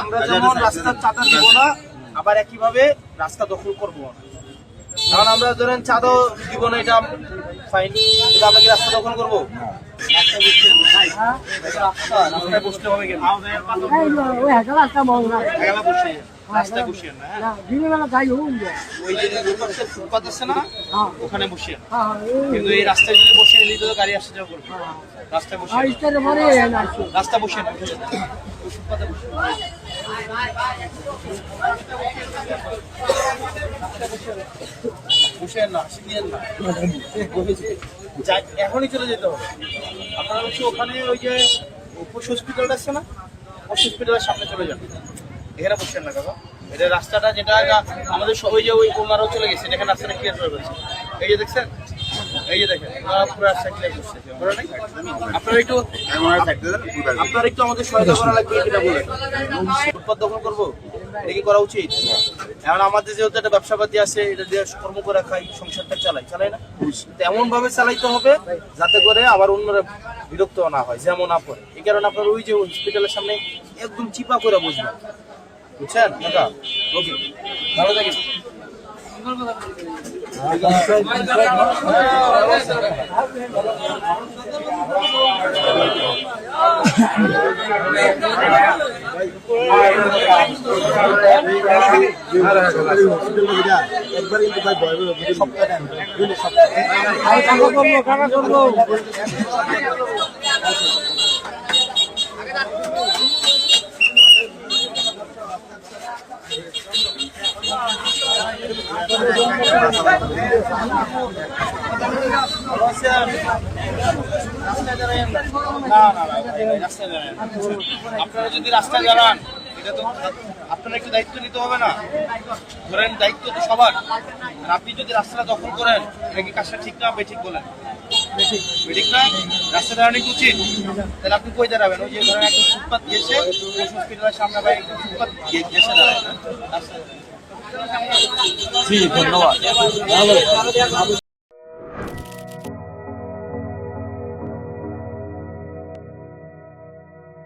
আমরা যেমন রাস্তার চাঁদা দিব না, আবার একইভাবে রাস্তা দখল করবো না। কারণ আমরা ধরেন চাঁদা দিব না, এটা ফাইন, কিন্তু আমরা কি রাস্তা দখল করবো? রাস্তায় বসতে হবে কেন? রাস্তায় বসিয়ে না, ওই যে ফুটপাত আছে না, ওখানে বসিয়ে। কিন্তু এই রাস্তায় যদি বসিয়ে নিলে তো গাড়ি আসা যাওয়া করবে। রাস্তায় বসিয়ে, রাস্তা বসিয়ে না, ফুটপাতে বসিয়ে। বসেন না, শিখিয়েন না, এখনই চলে যেতে হবে। আপনারা হচ্ছে ওখানে ওই যে পশু হসপিটালটা আছে না, পশু হসপিটালের সামনে চলে যান, এখানে বসেন না কাকা। এটা রাস্তাটা যেটা আমাদের সবাই যে ওই ওনারাও চলে গেছে, এখানে রাস্তাটা ক্লিয়ার করে ফেলছে। এই যে দেখছেন, এই যে দেখেন পুরো রাস্তা ক্লিয়ার করছে। আপনারা একটু আমাদের সহায়তা করা লাগবে, এটা বলেন। ফুটপাত দখল করবো, এটা কি করা উচিত? এখন আমাদের যেহেতু একটা ব্যবসাপাতি আছে, এটা দিয়ে কর্ম করে খাই, সংসারটা চালাই না, এমন ভাবে চালাইতে হবে যাতে করে আবার অন্যরা বিরক্ত না হয়, যেমন না পড়ে। এই কারণে আপনার ওই যে হসপিটালের সামনে একদম চিপা করে বসবেন, বুঝছেন কাকা? ওকে, ভালো থাকেন। একবার কিন্তু ভাই ভয় সপ্তাহে আপনারা যদি রাস্তায় দাঁড়ান, এটা তো আপনারা একটু দায়িত্ব নিতে হবে না? ধরেন দায়িত্ব তো সবার। আর আপনি যদি রাস্তাটা দখল করেন, এটা কি কাজটা ঠিক না বেঠিক বলেন? ঠিক না? রাস্তা দাঁড়ানো কি উচিত? তাহলে আপনি কই দাঁড়াবেন? ওই যে ধরেন একটা ফুটপাত গেছে, হসপিটালের সামনে বা একটা ফুটপাত গেছে দাঁড়ায় না। জি, ধন্যবাদ।